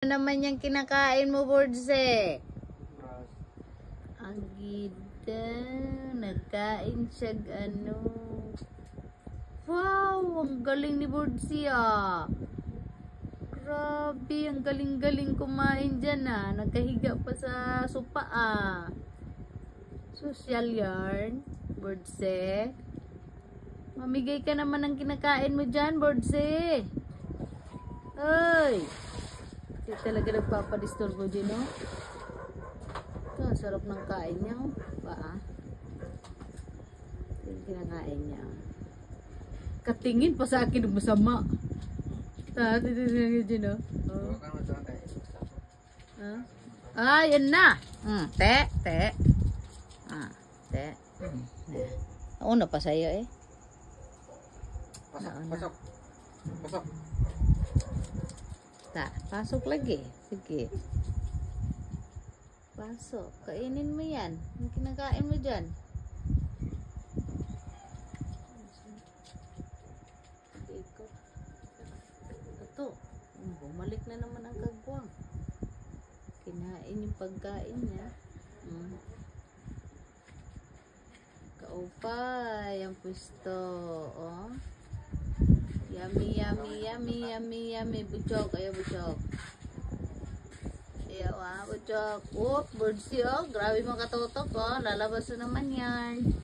Ano naman yung kinakain mo, Bordse? Ang gida. Nagkain siya ano. Wow! Ang galing ni Bordse ah. Grabe, ang galing-galing kumain dyan ah. Nagkahiga pa sa sopa ah. Social yarn, Bordse. Mamigay ka naman ng kinakain mo dyan, Bordse. Ay! Hindi talaga nagpapadisturbo dyan, no? Ito, ang sarap ng kain niya, oh. Paa. Ito yung kinakain niya. Katingin pa sa akin ng masama. Ito dyan, no? Oh. Ah, yan na! Te. Te. Nauna pa sa'yo, eh. Pasok. Pasok lagi. Sige. Pasok. Kainin mo yan. Ang kinakain mo dyan. Ito. Bumalik na naman ang kagwang. Kinain yung pagkain niya. Kaupay. Ang pwesto. Oh. Yummy. Buchok. Ayaw, buchok. Ayaw, buchok. Bordse, oh. Grabe mga katotok, oh. Lalabas na naman yan.